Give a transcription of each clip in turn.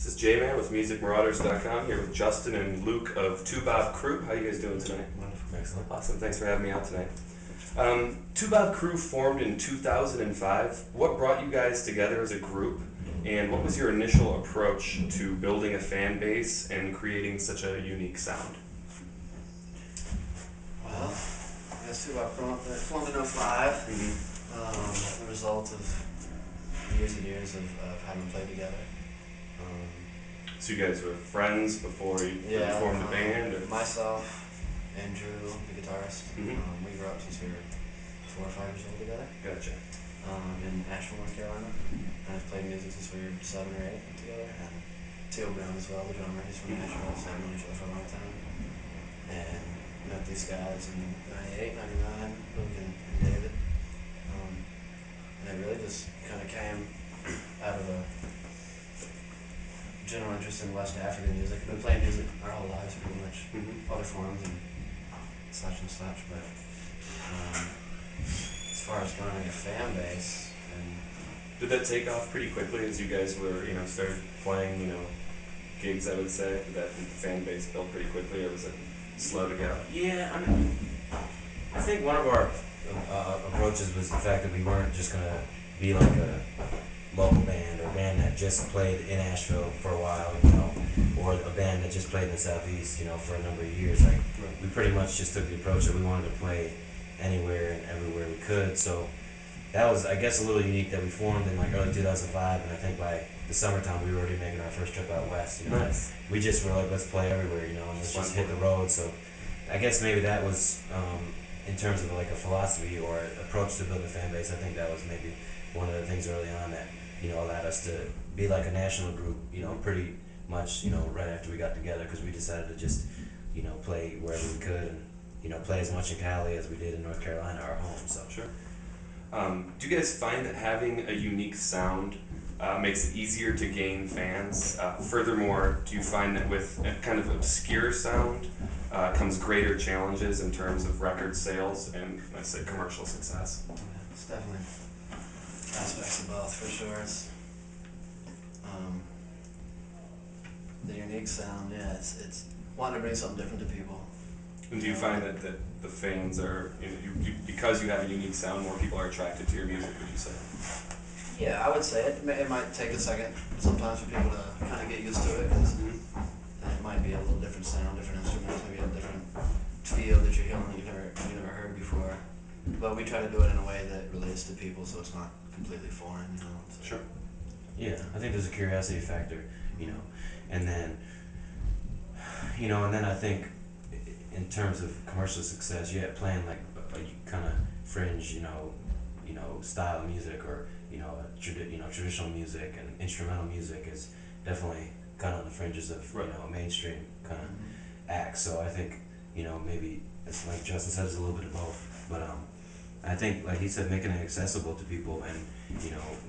This is J-Man with MusicMarauders.com here with Justin and Luke of Toubab Krewe. How are you guys doing tonight? Wonderful. Excellent. Awesome. Thanks for having me out tonight. Toubab Krewe formed in 2005. What brought you guys together as a group, and what was your initial approach to building a fan base and creating such a unique sound? Well, I guess Toubab Krewe formed in '05. The result of years and years of having played together. So you guys were friends before you formed the band? Or? Myself and Drew, the guitarist, Mm-hmm. We grew up since we were 4 or 5 years old together. Gotcha. In Asheville, North Carolina. And I've played music since we were 7 or 8 together. And Teal Brown as well, the drummer, he's from Asheville, so I've known each other for a long time. And met these guys in 98, 99, Luke and David. And it really just kind of came out of a general interest in West African music. We've been playing music our whole lives, pretty much, other forms and such. But as far as growing a fan base, and Did that take off pretty quickly as you guys were, started playing, gigs? I would say did that the fan base built pretty quickly, or was it slow to go? Yeah, I think one of our approaches was the fact that we weren't just gonna be like a local band or a band that just played in Asheville for a while, or a band that just played in the Southeast, for a number of years. Like, we pretty much just took the approach that we wanted to play anywhere and everywhere we could. So that was, I guess, a little unique that we formed in like early 2005, and I think by the summertime we were already making our first trip out west. Nice. We just were like, let's play everywhere, and let's just hit the road. So I guess maybe that was, in terms of like a philosophy or approach to build a fan base, I think that was maybe one of the things early on that allowed us to be like a national group, pretty much, right after we got together, because we decided to just, play wherever we could and, play as much in Cali as we did in North Carolina, our home. So Sure. Do you guys find that having a unique sound makes it easier to gain fans? Furthermore, do you find that with a kind of obscure sound comes greater challenges in terms of record sales and, let's say, commercial success? it's definitely aspects of both, for sure. It's the unique sound. Yeah, it's wanting to bring something different to people. And do you find that the fans are, because you have a unique sound, more people are attracted to your music, would you say? Yeah, I would say it might take a second sometimes for people to kind of get used to it, because it might be a little different sound, different instruments, maybe a different feel that you're hearing that you never heard before. But we try to do it in a way that relates to people, so it's not completely foreign. So. Sure. yeah, I think there's a curiosity factor, and then, and then I think in terms of commercial success, playing like a kind of fringe, style of music, or traditional music and instrumental music is definitely kind of on the fringes of a mainstream kind of act. So I think maybe it's like Justin said, it's a little bit of both, but I think, like he said, making it accessible to people, and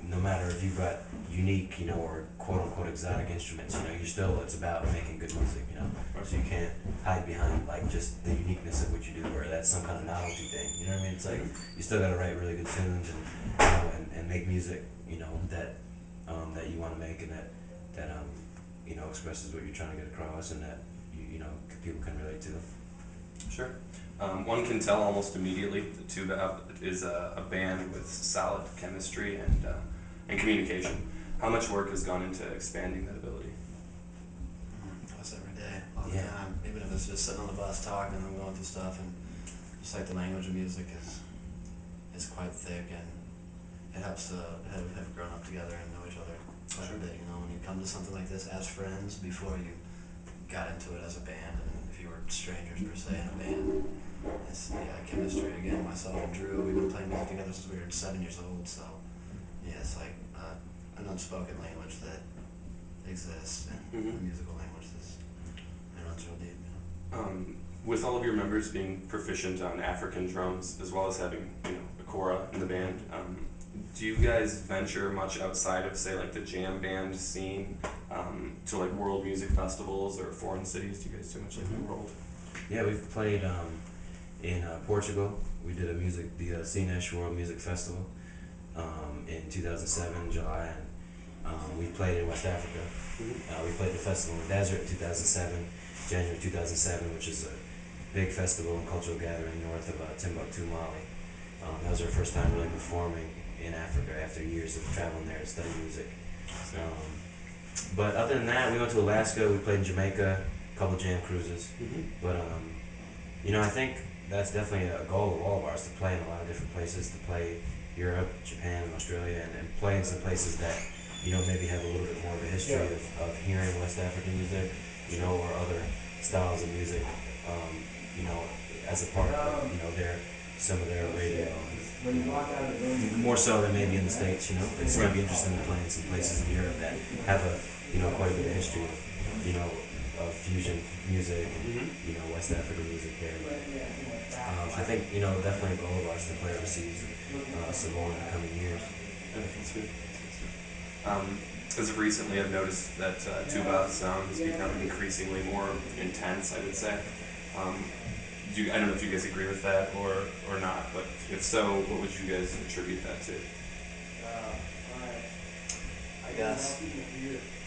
no matter if you've got unique or quote unquote exotic instruments, it's about making good music, so you can't hide behind like just the uniqueness of what you do, or that's some kind of novelty thing. You know what I mean? It's like you still gotta write really good tunes and make music that that you want to make, and that expresses what you're trying to get across, and that people can relate to. Sure. One can tell almost immediately that Toubab is a band with solid chemistry and communication. How much work has gone into expanding that ability? That's every day, all the time. Even if it's just sitting on the bus talking and going through stuff, and just like the language of music is quite thick, and it helps to have grown up together and know each other quite a bit. When you come to something like this as friends before you got into it as a band, and if you were strangers per se in a band, it's chemistry again. Myself and Drew, we've been playing music together since we were 7 years old, so it's like an unspoken language that exists, and the musical language it runs real deep. With all of your members being proficient on African drums, as well as having a kora in the band, do you guys venture much outside of, say, like the jam band scene, to like world music festivals or foreign cities? Do you guys do much like the world? Yeah, we've played in Portugal. We did the Cinesh World Music Festival in 2007, July, We played in West Africa. We played the festival in the desert in 2007, January 2007, which is a big festival and cultural gathering north of Timbuktu, Mali. That was our first time really performing in Africa after years of traveling there to study music. But other than that, we went to Alaska. We played in Jamaica, a couple jam cruises. But I think that's definitely a goal of all of ours, to play in a lot of different places, to play Europe, Japan, Australia, and play in some places that maybe have a little bit more of a history of hearing West African music, or other styles of music, as a part of their some of their radio. More so than maybe in the States. It's gonna be interesting to play in some places in Europe that have a quite a bit of history of of fusion music and West African music there. But I think definitely a goal of ours to play overseas some more in the coming years. Yeah, that's good. As of recently, I've noticed that Toubab's sound has become increasingly more intense, I would say. I don't know if you guys agree with that or not, but if so, what would you guys attribute that to? I guess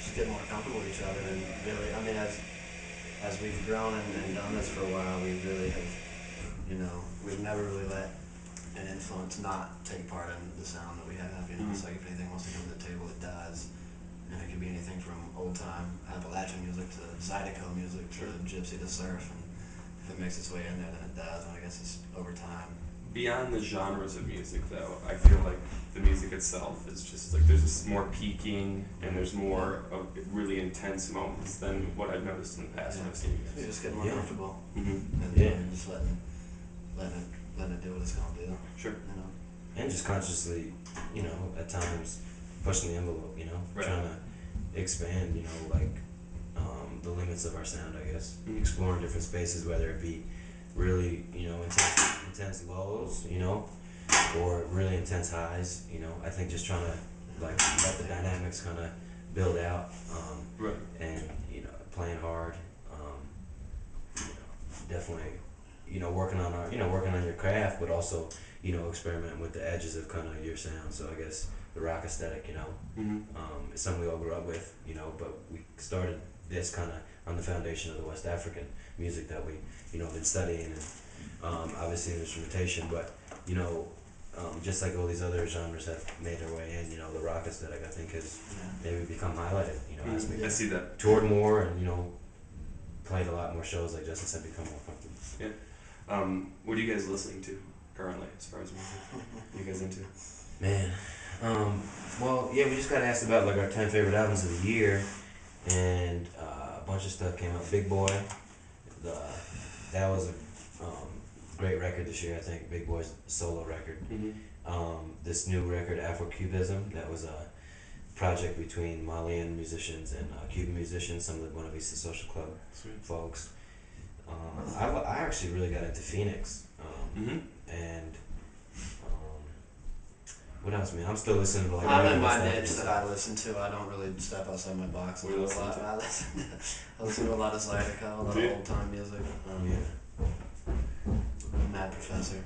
just get more comfortable with each other, and really, I mean, as we've grown and done this for a while, we really have, we've never really let an influence not take part in the sound that we have. It's like if anything wants to come to the table, it does, and it could be anything from old time Appalachian music to Zydeco music to gypsy to surf, and if it makes its way in there, then it does. And I guess it's over time. Beyond the genres of music, though, I feel like the music itself is just like there's just more peaking and there's more of really intense moments than what I've noticed in the past when I've seen you You guys. just get more comfortable, and just letting it do what it's gonna do. Sure. And just consciously, at times pushing the envelope, Right. trying to expand, the limits of our sound, I guess. Exploring different spaces, whether it be really, intense lows, or really intense highs, I think just trying to let the dynamics kind of build out, Right. and playing hard, definitely, working on your craft, but also experimenting with the edges of kind of your sound. So I guess the rock aesthetic, is something we all grew up with, but we started this kind of on the foundation of the West African music that we been studying, and obviously instrumentation, but just like all these other genres have made their way in, the rock aesthetic I think has maybe become highlighted, as we I see that. toured more and played a lot more shows, like Justin said, become more comfortable. Yeah. What are you guys listening to currently as far as music? What are you guys into? Man, well, yeah, we just got asked about like our 10 favorite albums of the year, and a bunch of stuff came out. Big Boy, that was a great record this year, I think. Big Boy's solo record. This new record, Afro-Cubism, that was a project between Malian musicians and Cuban musicians, some of the Buena Vista Social Club folks. I actually really got into Phoenix, and what else, man? I'm still listening to like. I'm in my niche that I listen to. I don't really step outside my box. What do you listen to? I listen to a lot of Zydeco, a lot of old time music. Mad Professor.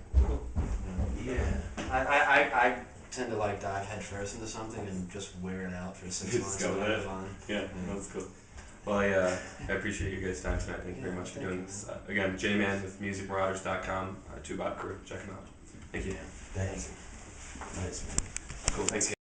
I tend to like dive head first into something and just wear it out for 6 months and then move on. Yeah, that's cool. Well, I appreciate you guys' time tonight. Thank you very much for doing this. Again, J-Man with musicmarauders.com, Toubab Krewe. Check him out. Thank you. Thanks. Nice, man. Cool. Thanks.